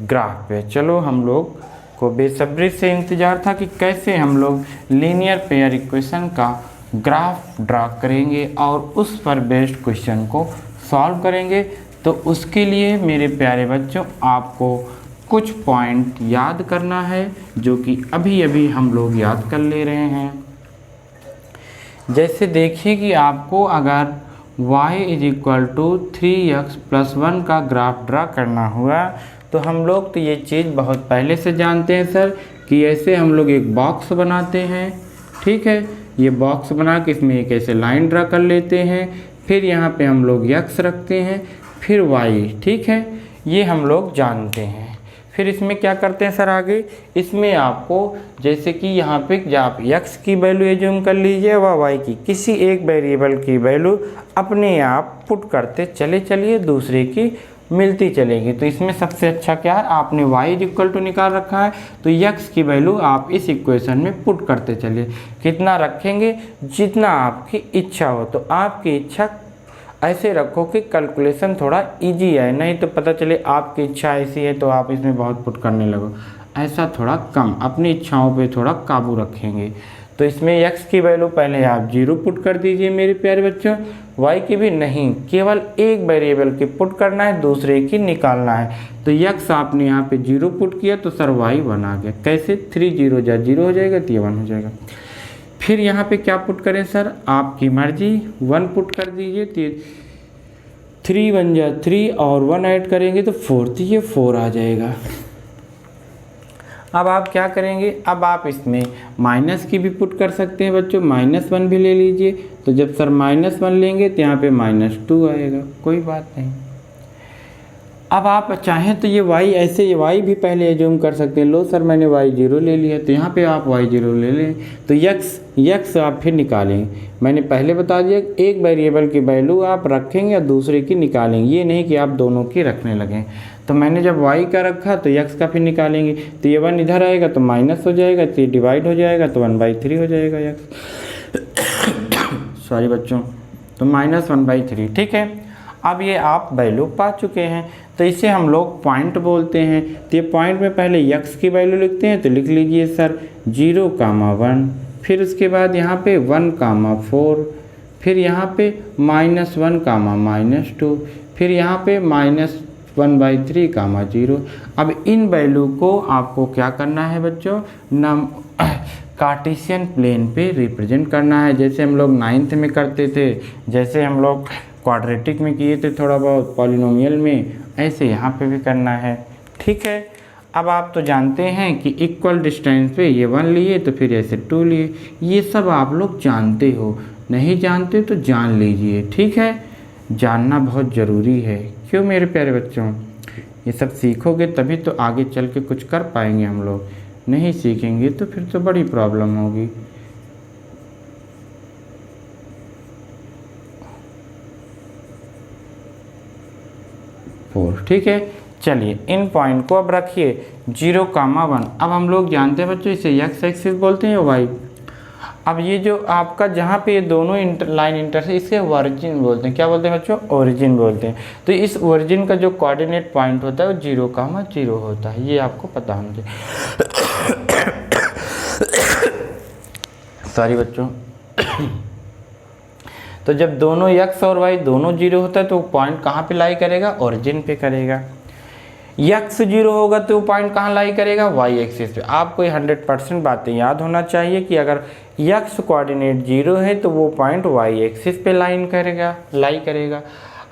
ग्राफ पे। चलो, हम लोग को बेसब्री से इंतज़ार था कि कैसे हम लोग लीनियर पेयर इक्वेशन का ग्राफ ड्रा करेंगे और उस पर बेस्ड क्वेश्चन को सॉल्व करेंगे। तो उसके लिए मेरे प्यारे बच्चों आपको कुछ पॉइंट याद करना है, जो कि अभी अभी हम लोग याद कर ले रहे हैं। जैसे देखिए कि आपको अगर y is equal to 3x plus 1 का ग्राफ ड्रा करना हुआ, तो हम लोग तो ये चीज़ बहुत पहले से जानते हैं सर, कि ऐसे हम लोग एक बॉक्स बनाते हैं। ठीक है, ये बॉक्स बना के इसमें एक ऐसे लाइन ड्रा कर लेते हैं, फिर यहाँ पे हम लोग x रखते हैं, फिर y। ठीक है, ये हम लोग जानते हैं। फिर इसमें क्या करते हैं सर आगे, इसमें आपको जैसे कि यहाँ पे आप x की वैल्यू एज्यूम कर लीजिए व y की, किसी एक वेरिएबल की वैल्यू अपने आप पुट करते चले चलिए, दूसरे की मिलती चलेगी। तो इसमें सबसे अच्छा क्या है, आपने y इज इक्वल टू निकाल रखा है, तो x की वैल्यू आप इस इक्वेशन में पुट करते चलिए। कितना रखेंगे, जितना आपकी इच्छा हो। तो आपकी इच्छा ऐसे रखो कि कैलकुलेशन थोड़ा इजी है, नहीं तो पता चले आपकी इच्छा ऐसी है तो आप इसमें बहुत पुट करने लगो। ऐसा थोड़ा कम, अपनी इच्छाओं पे थोड़ा काबू रखेंगे। तो इसमें x की वैल्यू पहले आप 0 पुट कर दीजिए मेरे प्यारे बच्चों, y की भी नहीं, केवल एक वेरिएबल की पुट करना है, दूसरे की निकालना है। तो x आपने यहाँ पे 0 पुट किया तो सर y 1 आ गया। कैसे, 3 0 जा 0 हो जाएगा, तो ये 1 हो जाएगा। फिर यहाँ पे क्या पुट करें सर, आपकी मर्जी, 1 पुट कर दीजिए, 3 1 जा 3 और 1 ऐड करेंगे तो 4, तो ये 4 आ जाएगा। अब आप क्या करेंगे, अब आप इसमें माइनस की भी पुट कर सकते हैं बच्चों, -1 भी ले लीजिए। तो जब सर -1 लेंगे तो यहाँ पे -2 आएगा, कोई बात नहीं। अब आप चाहें तो ये y ऐसे ये y भी पहले एज्यूम कर सकते हैं। लो सर मैंने y0 ले लिया, तो यहाँ पे आप y0 ले लें, तो x आप फिर निकालेंगे। मैंने पहले बता दिया एक वेरिएबल की वैल्यू आप रखेंगे और दूसरे की निकालेंगे, ये नहीं कि आप दोनों की रखने लगें। तो मैंने जब y का रखा तो x का फिर निकालेंगे, तो ये 1 इधर आएगा तो माइनस हो जाएगा, तो ये डिवाइड हो जाएगा तो 1/3 हो जाएगा x। सॉरी बच्चों, तो -1/3। ठीक है, अब ये आप वैल्यू पा चुके हैं, तो इसे हम लोग पॉइंट बोलते हैं। तो ये पॉइंट में पहले x की वैल्यू लिखते हैं, तो लिख लीजिए सर 0,1, फिर उसके बाद यहाँ पे 1,4, फिर यहाँ पे -1,-2, फिर यहाँ पे -1/3, 0। अब इन वैल्यू को आपको क्या करना है बच्चों, कार्टेशियन प्लेन पे रिप्रेजेंट करना है, जैसे हम लोग 9th में करते थे, जैसे हम लोग क्वाड्रेटिक में किए थे थोड़ा बहुत, पॉलिनोमियल में, ऐसे यहाँ पे भी करना है। ठीक है, अब आप तो जानते हैं कि इक्वल डिस्टेंस पे ये 1 लिए तो फिर ऐसे 2 लिए, ये सब आप लोग जानते हो, नहीं जानते तो जान लीजिए। ठीक है, जानना बहुत ज़रूरी है। क्यों मेरे प्यारे बच्चों, ये सब सीखोगे तभी तो आगे चल के कुछ कर पाएंगे हम लोग, नहीं सीखेंगे तो फिर तो बड़ी प्रॉब्लम होगी। ठीक है, चलिए इन पॉइंट को अब रखिए 0,1। अब हम लोग जानते हैं बच्चों इसे x एक्सिस बोलते हैं y। अब ये जो आपका जहाँ पे ये दोनों लाइन इंटर है इसे ओरिजिन बोलते हैं। क्या बोलते हैं बच्चों, ओरिजिन बोलते हैं। तो इस ओरिजिन का जो कोऑर्डिनेट पॉइंट होता है वो 0,0 होता है, ये आपको पता होना चाहिए। सॉरी बच्चों। तो जब दोनों x और y दोनों 0 होता है तो पॉइंट कहाँ पे लाई करेगा, ओरिजिन पे करेगा। x 0 होगा तो पॉइंट कहाँ लाई करेगा, y एक्सिस पे। आपको 100% बातें याद होना चाहिए कि अगर x कोऑर्डिनेट 0 है तो वो पॉइंट y एक्सिस पे लाई करेगा,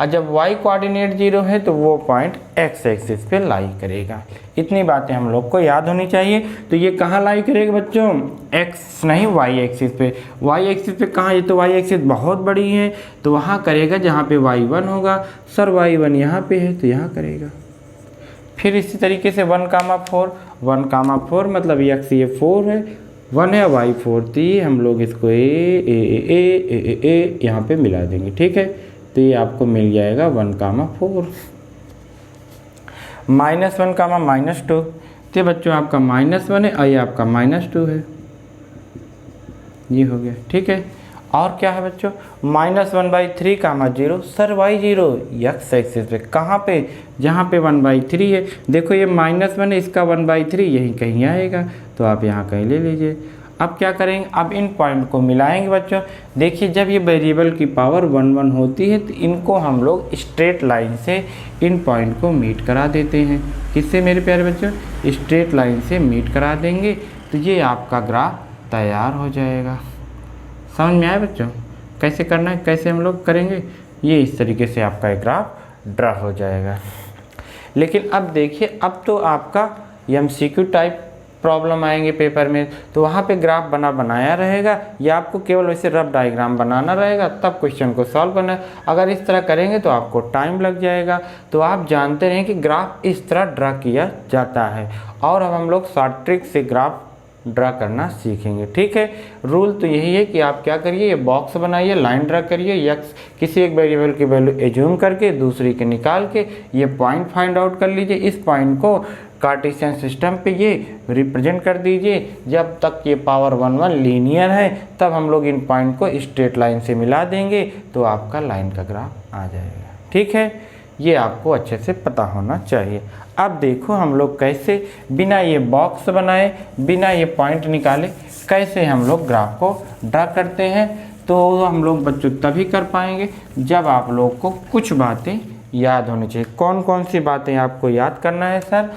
और जब y कोऑर्डिनेट 0 है तो वो पॉइंट x एक्सिस पे लाई करेगा। इतनी बातें हम लोग को याद होनी चाहिए। तो ये कहाँ लाई करेगा बच्चों, x नहीं y एक्सिस पे। y एक्सिस पे कहाँ, ये तो y एक्सिस बहुत बड़ी है तो वहाँ करेगा जहाँ पे y1 होगा। सर y1 यहाँ पे है तो यहाँ करेगा। फिर इसी तरीके से 1,4 मतलब x ये 4 है, 1 है, y 4, तो ये हम लोग इसको ए यहाँ पे मिला देंगे। ठीक है, तो ये आपको मिल जाएगा 1,4। -1,-2, तो बच्चों आपका -1 है और ये आपका -2 है, ये हो गया। ठीक है, और क्या है बच्चों, -1/3, 0। सर y0 x एक्सिस पे कहाँ पे, जहाँ पे 1/3 है। देखो ये -1 है, इसका 1/3 यहीं कहीं आएगा, तो आप यहाँ कहीं ले लीजिए। अब क्या करेंगे, अब इन पॉइंट को मिलाएंगे बच्चों। देखिए जब ये वेरिएबल की पावर 1 होती है तो इनको हम लोग स्ट्रेट लाइन से इन पॉइंट को मीट करा देते हैं। किससे मेरे प्यारे बच्चों, स्ट्रेट लाइन से मीट करा देंगे तो ये आपका ग्राफ तैयार हो जाएगा। समझ में आया बच्चों, कैसे करना है, कैसे हम लोग करेंगे, ये इस तरीके से आपका एक ग्राफ ड्रा हो जाएगा। लेकिन अब देखिए, अब तो आपका MCQ टाइप प्रॉब्लम आएंगे पेपर में, तो वहाँ पे ग्राफ बनाया रहेगा या आपको केवल वैसे रफ डायग्राम बनाना रहेगा, तब क्वेश्चन को सॉल्व करना है। अगर इस तरह करेंगे तो आपको टाइम लग जाएगा। तो आप जानते रहें कि ग्राफ इस तरह ड्रा किया जाता है, और अब हम लोग शॉर्ट ट्रिक से ग्राफ ड्रा करना सीखेंगे। ठीक है, रूल तो यही है कि आप क्या करिए, ये बॉक्स बनाइए, लाइन ड्रा करिए, x किसी एक वेरिएबल की वैल्यू एज्यूम करके दूसरी के निकाल के ये पॉइंट फाइंड आउट कर लीजिए। इस पॉइंट को कार्टेशियन सिस्टम पे ये रिप्रेजेंट कर दीजिए। जब तक ये पावर 1 लीनियर है तब हम लोग इन पॉइंट को स्ट्रेट लाइन से मिला देंगे तो आपका लाइन का ग्राफ आ जाएगा। ठीक है, ये आपको अच्छे से पता होना चाहिए। अब देखो हम लोग कैसे बिना ये बॉक्स बनाए, बिना ये पॉइंट निकाले कैसे हम लोग ग्राफ को ड्रा करते हैं। तो हम लोग बच्चों तभी कर पाएंगे जब आप लोग को कुछ बातें याद होनी चाहिए। कौन कौन सी बातें आपको याद करना है सर,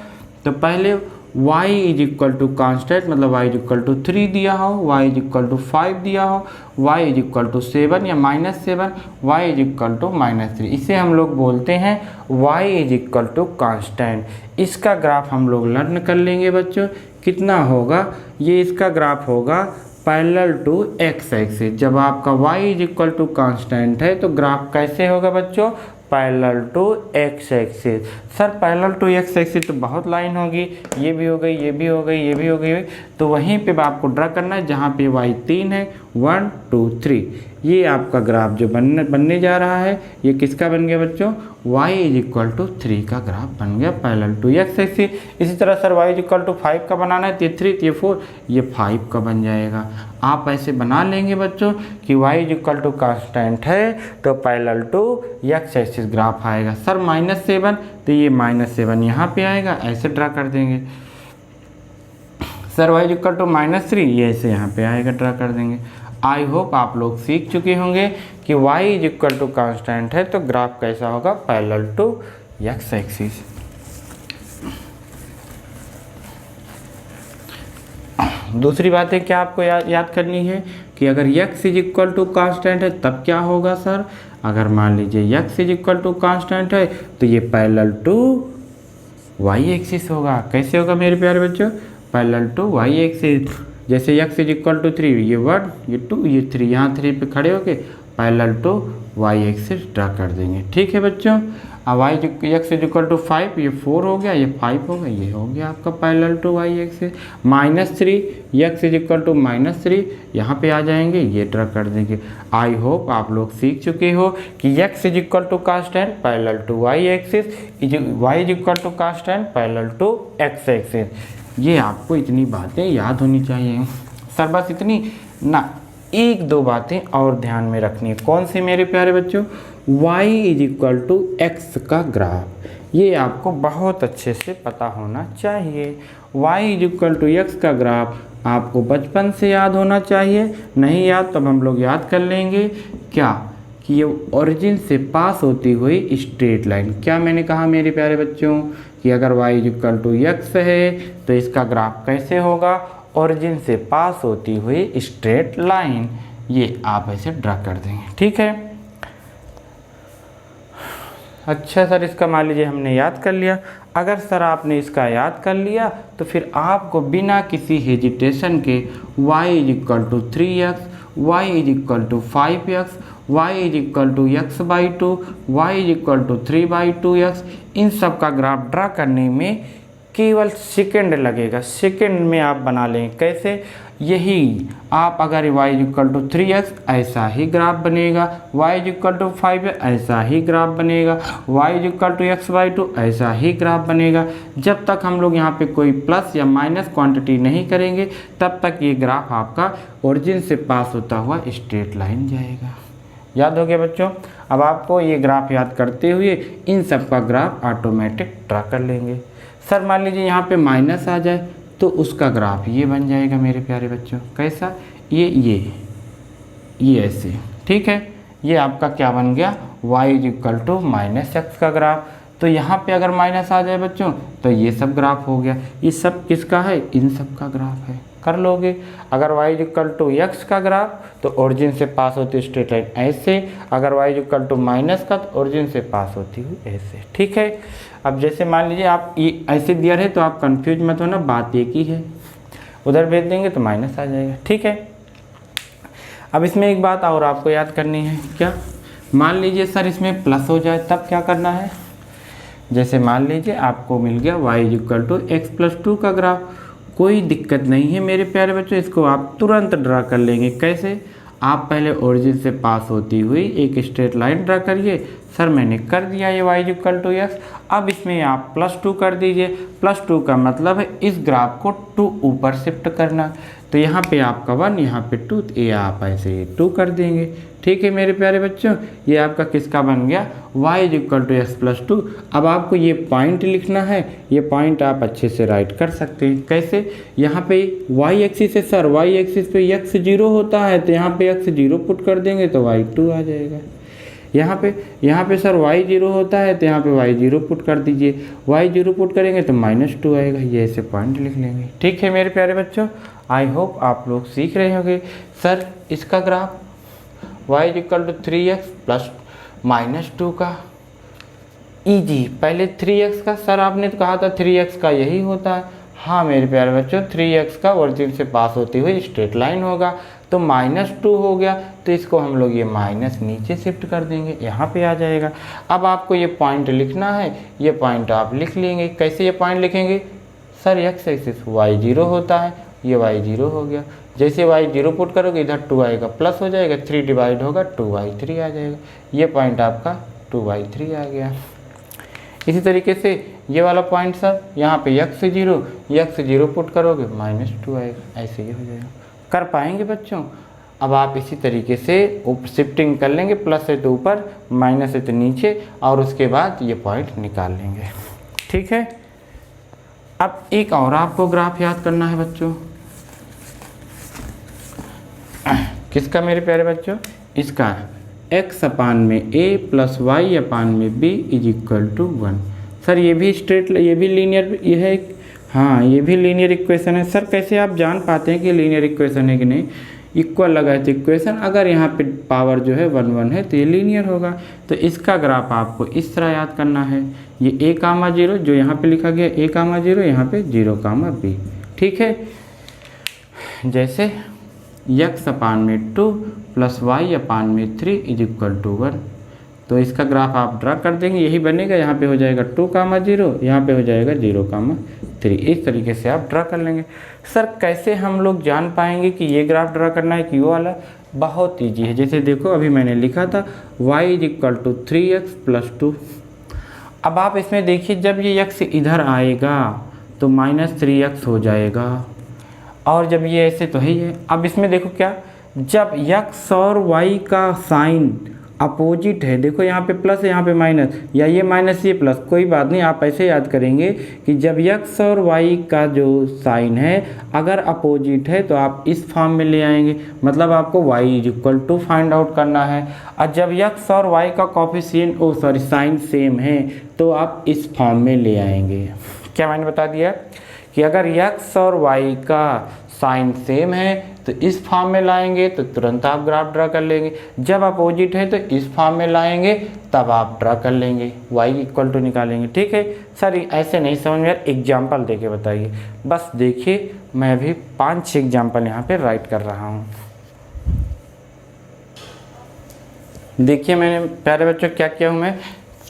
तो पहले y = कांस्टेंट, मतलब y = 3 दिया हो, y = 5 दिया हो, y = 7 या -7, y = -3, इसे हम लोग बोलते हैं y = कांस्टेंट। इसका ग्राफ हम लोग लर्न कर लेंगे बच्चों। कितना होगा, ये इसका ग्राफ होगा पैरेलल टू x एक्सिस। जब आपका y = कांस्टेंट है तो ग्राफ कैसे होगा बच्चों, parallel to X axis. Sir parallel to X axis तो बहुत लाइन होगी, ये भी हो गई, ये भी हो गई, ये भी हो गई, तो वहीं पे आपको ड्रा करना है जहाँ पे y 3 है, 1 2 3। ये आपका ग्राफ जो बनने जा रहा है ये किसका बन गया बच्चों, y = 3 का ग्राफ बन गया पैरेलल टू एक्स एक्सिस। इसी तरह सर y = 5 का बनाना है, तो ये 3, ये 4, ये 5 का बन जाएगा। आप ऐसे बना लेंगे बच्चों कि y = कांस्टेंट है तो parallel to X axis graph आएगा। सर -7, तो ये -7 यहाँ पे आएगा, ऐसे ड्रा कर देंगे। सर y = -3, ये ऐसे यहाँ पे आएगा, ड्रा कर देंगे। आई होप आप लोग सीख चुके होंगे कि y = कांस्टेंट है तो ग्राफ कैसा होगा, पैरेलल टू एक्स एक्सिस। दूसरी बात है क्या आपको याद करनी है कि अगर x = कांस्टेंट है तब क्या होगा सर, अगर मान लीजिए x = कांस्टेंट है तो ये पैरेलल टू y एक्सिस होगा। कैसे होगा मेरे प्यारे बच्चों, पैरेलल टू y एक्सिस। जैसे x = 3, ये 1, ये 2, ये 3, यहाँ 3 पे खड़े होके parallel to y axis draw कर देंगे। ठीक है बच्चों। अब x = 5, ये 4 हो गया, ये 5 हो गया, ये हो गया आपका parallel to y axis. -3, x = -3, यहाँ पे आ जाएंगे, ये ड्रा कर देंगे। आई होप आप लोग सीख चुके हो कि x = constant parallel to y axis, y = constant parallel to x axis. ये आपको इतनी बातें याद होनी चाहिए सर, बस इतनी ना, 1-2 बातें और ध्यान में रखनी है। कौन सी मेरे प्यारे बच्चों, y = x का ग्राफ, ये आपको बहुत अच्छे से पता होना चाहिए। y = x का ग्राफ आपको बचपन से याद होना चाहिए, नहीं याद तब हम लोग याद कर लेंगे क्या, कि ये ओरिजिन से पास होती हुई स्ट्रेट लाइन। क्या मैंने कहा मेरे प्यारे बच्चों कि अगर y = x है तो इसका ग्राफ कैसे होगा, ओरिजिन से पास होती हुई स्ट्रेट लाइन। ये आप ऐसे ड्रा कर देंगे। ठीक है, अच्छा सर इसका मान लीजिए हमने याद कर लिया। अगर सर आपने इसका याद कर लिया तो फिर आपको बिना किसी हेजिटेशन के y = 3x, y = 5x, y = x/2, y = 3/2x, इन सब का ग्राफ ड्रा करने में केवल सेकंड लगेगा। सेकंड में आप बना लें। कैसे, यही आप अगर y = 3x ऐसा ही ग्राफ बनेगा, y = 5 ऐसा ही ग्राफ बनेगा, y = x/2 ऐसा ही ग्राफ बनेगा। जब तक हम लोग यहाँ पे कोई प्लस या माइनस क्वांटिटी नहीं करेंगे तब तक ये ग्राफ आपका ओरिजिन से पास होता हुआ स्ट्रेट लाइन जाएगा। याद हो गया बच्चों। अब आपको ये ग्राफ याद करते हुए इन सब का ग्राफ ऑटोमेटिक ड्रा कर लेंगे। सर मान लीजिए यहाँ पे माइनस आ जाए तो उसका ग्राफ ये बन जाएगा मेरे प्यारे बच्चों। कैसा, ये ऐसे। ठीक है, ये आपका क्या बन गया, y = -x का ग्राफ। तो यहाँ पे अगर माइनस आ जाए बच्चों तो ये सब ग्राफ हो गया। ये सब किसका है, इन सब का ग्राफ है, कर लोगे। अगर y = x का ग्राफ तो ओरिजिन से पास होती स्ट्रेट लाइन ऐसे, अगर y = का तो ओरिजिन से पास होती हुई ऐसे। ठीक है, अब जैसे मान लीजिए आप ये ऐसे दिया है तो आप कंफ्यूज मत होना, बात एक ही है, उधर भेज देंगे तो माइनस आ जाएगा। ठीक है, अब इसमें एक बात और आपको याद करनी है। क्या, मान लीजिए सर इसमें प्लस हो जाए तब क्या करना है। जैसे मान लीजिए आपको मिल गया y = x+2 का ग्राफ, कोई दिक्कत नहीं है मेरे प्यारे बच्चों, इसको आप तुरंत ड्रा कर लेंगे। कैसे, आप पहले ओरिजिन से पास होती हुई एक स्ट्रेट लाइन ड्रा करिए। सर मैंने कर दिया ये y = x। अब इसमें आप +2 कर दीजिए। +2 का मतलब है इस ग्राफ को 2 ऊपर शिफ्ट करना। तो यहाँ पे आपका 1, यहाँ पे 2, तो ये आप ऐसे 2 कर देंगे। ठीक है मेरे प्यारे बच्चों, ये आपका किसका बन गया, y = x+2। अब आपको ये पॉइंट लिखना है, ये पॉइंट आप अच्छे से राइट कर सकते हैं। कैसे, यहाँ पे y एक्सिस है सर, y एक्सिस पे x 0 होता है तो यहाँ पे x 0 पुट कर देंगे तो y 2 आ जाएगा। यहाँ पे सर y 0 होता है तो यहाँ पे y 0 पुट कर दीजिए, y 0 पुट करेंगे तो -2 आएगा। ये ऐसे पॉइंट लिख लेंगे। ठीक है मेरे प्यारे बच्चों, आई होप आप लोग सीख रहे होंगे। सर इसका ग्राफ y = 3x + -2 का इजी, पहले 3x का, सर आपने तो कहा था 3x का यही होता है, हाँ मेरे प्यारे बच्चों 3x का ओरिजिन से पास होती हुई स्ट्रेट लाइन होगा, तो -2 हो गया, तो इसको हम लोग ये माइनस नीचे शिफ्ट कर देंगे, यहाँ पे आ जाएगा। अब आपको ये पॉइंट लिखना है, ये पॉइंट आप लिख लेंगे। कैसे ये पॉइंट लिखेंगे? सर x एक्सिस y0 होता है, ये y0 हो गया। जैसे y0 पुट करोगे इधर 2 आएगा, प्लस हो जाएगा, 3 डिवाइड होगा 2y3 आ जाएगा। ये पॉइंट आपका 2y3 आ गया। इसी तरीके से ये वाला पॉइंट सर यहाँ पे x0 पुट करोगे -2 आएगा, ऐसे ही हो जाएगा। कर पाएंगे बच्चों? अब आप इसी तरीके से शिफ्टिंग कर लेंगे, प्लस है तो ऊपर, माइनस है तो नीचे, और उसके बाद ये पॉइंट निकाल लेंगे। ठीक है। अब एक और आपको ग्राफ याद करना है बच्चों। किसका मेरे प्यारे बच्चों? इसका x अपान में a प्लस y अपान में b is equal to 1। Sir ये भी स्ट्रेट, ये भी लीनियर, ये है, हाँ ये भी लीनियर इक्वेशन है। सर कैसे आप जान पाते हैं कि लीनियर इक्वेशन है कि नहीं? इक्वल लगा है तो इक्वेशन, अगर यहाँ पे पावर जो है 1 है तो ये लीनियर होगा। तो इसका ग्राफ आपको इस तरह याद करना है, ये a,0 जो यहाँ पे लिखा गया a,0, यहाँ पे 0,b। ठीक है। जैसे x अपान में 2 प्लस y अपान में 3 इज इक्वल टू 1, तो इसका ग्राफ आप ड्रा कर देंगे, यही बनेगा। यहाँ पे हो जाएगा 2,0, यहाँ पे हो जाएगा 0,3। इस तरीके से आप ड्रा कर लेंगे। सर कैसे हम लोग जान पाएंगे कि ये ग्राफ ड्रा करना है कि वो वाला? बहुत ईजी है। जैसे देखो अभी मैंने लिखा था y is equal to 3x plus 2। अब आप इसमें देखिए, जब ये x इधर आएगा तो -3x हो जाएगा, और जब ये ऐसे तो है ही है। अब इसमें देखो क्या, जब x और y का साइन अपोजिट है, देखो यहाँ पे प्लस है, यहाँ पे माइनस, या ये माइनस ये प्लस, कोई बात नहीं, आप ऐसे याद करेंगे कि जब x और y का जो साइन है अगर अपोजिट है तो आप इस फॉर्म में ले आएंगे, मतलब आपको y is equal to find out करना है। और जब x और y का कोफिशिएंट साइन सेम है तो आप इस फॉर्म में ले आएंगे। क्या मैंने बता दिया कि अगर x और y का साइन सेम है तो इस फॉर्म में लाएंगे तो तुरंत आप ग्राफ ड्रा कर लेंगे, जब अपोजिट है तो इस फॉर्म में लाएंगे तब आप ड्रा कर लेंगे, y इक्वल टू निकालेंगे। ठीक है। सर ऐसे नहीं समझ में, एग्जाम्पल देके बताइए। बस देखिए मैं भी 5-6 एग्जाम्पल यहाँ पे राइट कर रहा हूँ। देखिए मैंने प्यारे बच्चों क्या किया हूँ, मैं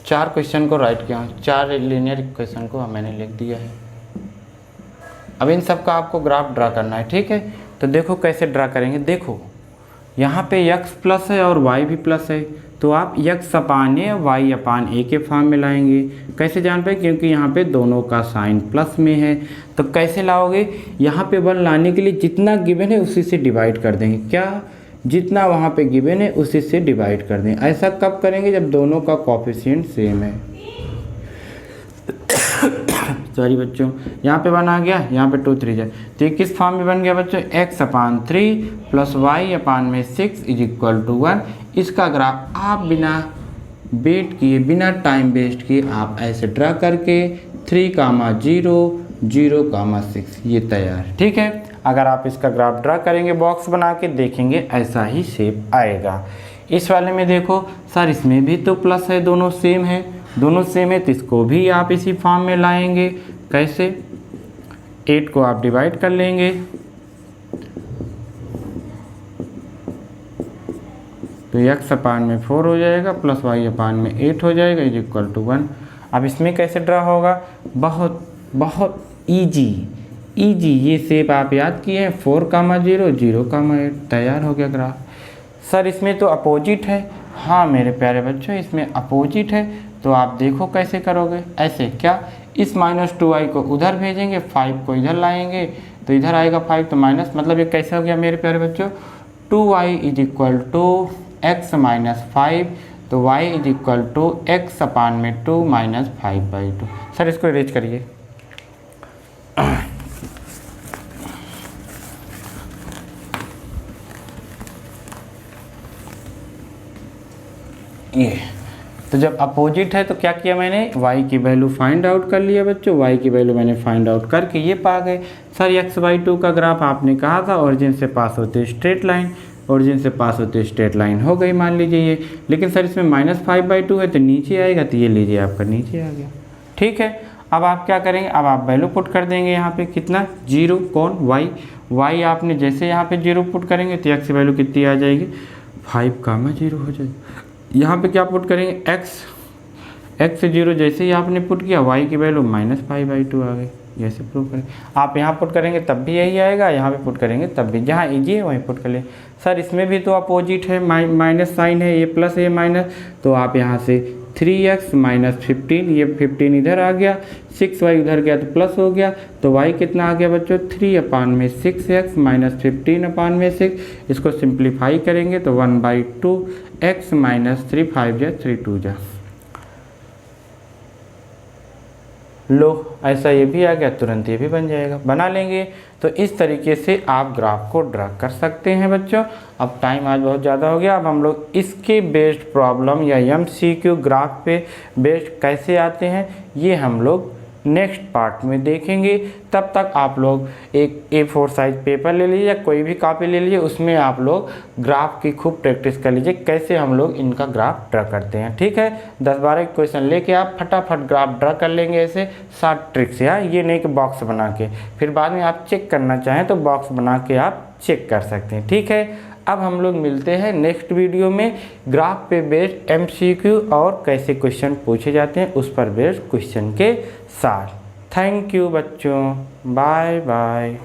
4 क्वेश्चन को राइट किया हूँ, 4 लीनियर इक्वेशन को मैंने लिख दिया है। अब इन सब का आपको ग्राफ ड्रा करना है। ठीक है। तो देखो कैसे ड्रा करेंगे। देखो यहाँ पे x प्लस है और y भी प्लस है, तो आप x अपान ए y अपान ए के फॉर्म में लाएंगे। कैसे जान पाए? क्योंकि यहाँ पे दोनों का साइन प्लस में है। तो कैसे लाओगे? यहाँ पे 1 लाने के लिए जितना गिवन है उसी से डिवाइड कर देंगे। क्या? जितना वहाँ पे गिवन है उसी से डिवाइड कर देंगे। ऐसा कब करेंगे? जब दोनों का कोफिशिएंट सेम है। सॉरी बच्चों, यहाँ पे 1 आ गया, यहाँ पे 2 3 जाए, तो ये किस फॉर्म में बन गया बच्चों? x अपान 3 प्लस y अपान में 6 इज इक्वल टू 1। इसका ग्राफ आप बिना वेट किए, बिना टाइम वेस्ट किए आप ऐसे ड्रा करके 3,0 0,6 ये तैयार। ठीक है। अगर आप इसका ग्राफ ड्रा करेंगे, बॉक्स बना के देखेंगे, ऐसा ही शेप आएगा। इस वाले में देखो सर इसमें भी तो प्लस है, दोनों सेम है, दोनों सेम है, तो इसको भी आप इसी फॉर्म में लाएंगे। कैसे? 8 को आप डिवाइड कर लेंगे, तो x अपान में 4 हो जाएगा प्लस y अपान में 8 हो जाएगा इज इक्वल टू 1। अब इसमें कैसे ड्रा होगा? बहुत बहुत इजी, ये शेप आप याद किए हैं, 4,0 0,8 तैयार हो गया ग्राफ। सर इसमें तो अपोजिट है। हाँ मेरे प्यारे बच्चों इसमें अपोजिट है, तो आप देखो कैसे करोगे। ऐसे क्या? इस -2y को उधर भेजेंगे, 5 को इधर लाएंगे, तो इधर आएगा 5 तो माइनस, मतलब ये कैसे हो गया मेरे प्यारे बच्चों? 2y is equal to x minus 5, तो y is equal to x upon में 2 माइनस 5/2। सर इसको इरेज करिए। ये तो जब अपोजिट है तो क्या किया मैंने? y की वैल्यू फाइंड आउट कर लिया बच्चों, y की वैल्यू मैंने फाइंड आउट करके ये पा गए। सर x/2 का ग्राफ आपने कहा था ओरिजिन से पास होते स्ट्रेट लाइन, ओरिजिन से पास होते स्ट्रेट लाइन हो गई मान लीजिए ये, लेकिन सर इसमें -5/2 है तो नीचे आएगा, तो ये लीजिए आपका नीचे आ गया। ठीक है। अब आप क्या करेंगे, अब आप वैल्यू पुट कर देंगे यहाँ पे कितना 0 कौन y आपने जैसे यहाँ पे 0 पुट करेंगे तो x की वैल्यू कितनी आ जाएगी 5,0 हो जाएगी। यहाँ पे क्या पुट करेंगे x से 0 जैसे ही आपने पुट किया y की वैल्यू -5/2 आ गई। जैसे प्रूव करें आप यहाँ पुट करेंगे तब भी यही आएगा, यहाँ पे पुट करेंगे तब भी, जहाँ ईजी है वहीं पुट कर ले। सर इसमें भी तो अपोजिट है, माइनस साइन है, ये प्लस है माइनस, तो आप यहाँ से 3x - 15, ये 15 इधर आ गया, 6y उधर गया तो प्लस हो गया, तो y कितना आ गया बच्चों 3/6x - 15/6। इसको सिंप्लीफाई करेंगे तो 1/2x - 3 5 जा 3 2 जा। लो ऐसा ये भी आ गया, तुरंत ये भी बन जाएगा, बना लेंगे। तो इस तरीके से आप ग्राफ को ड्रा कर सकते हैं बच्चों। अब टाइम आज बहुत ज़्यादा हो गया, अब हम लोग इसके बेस्ड प्रॉब्लम या MCQ ग्राफ पे बेस्ड कैसे आते हैं ये हम लोग नेक्स्ट पार्ट में देखेंगे। तब तक आप लोग एक A4 साइज पेपर ले लीजिए या कोई भी कॉपी ले लीजिए, उसमें आप लोग ग्राफ की खूब प्रैक्टिस कर लीजिए कैसे हम लोग इनका ग्राफ ड्रा करते हैं। ठीक है, 10-12 क्वेश्चन लेके आप फटाफट ग्राफ ड्रा कर लेंगे ऐसे शॉर्ट ट्रिक से। हाँ, ये नहीं कि बॉक्स बना के, फिर बाद में आप चेक करना चाहें तो बॉक्स बना के आप चेक कर सकते हैं। ठीक है, अब हम लोग मिलते हैं नेक्स्ट वीडियो में ग्राफ पे बेस्ड MCQ और कैसे क्वेश्चन पूछे जाते हैं उस पर बेस्ड क्वेश्चन के साथ। थैंक यू बच्चों, बाय बाय।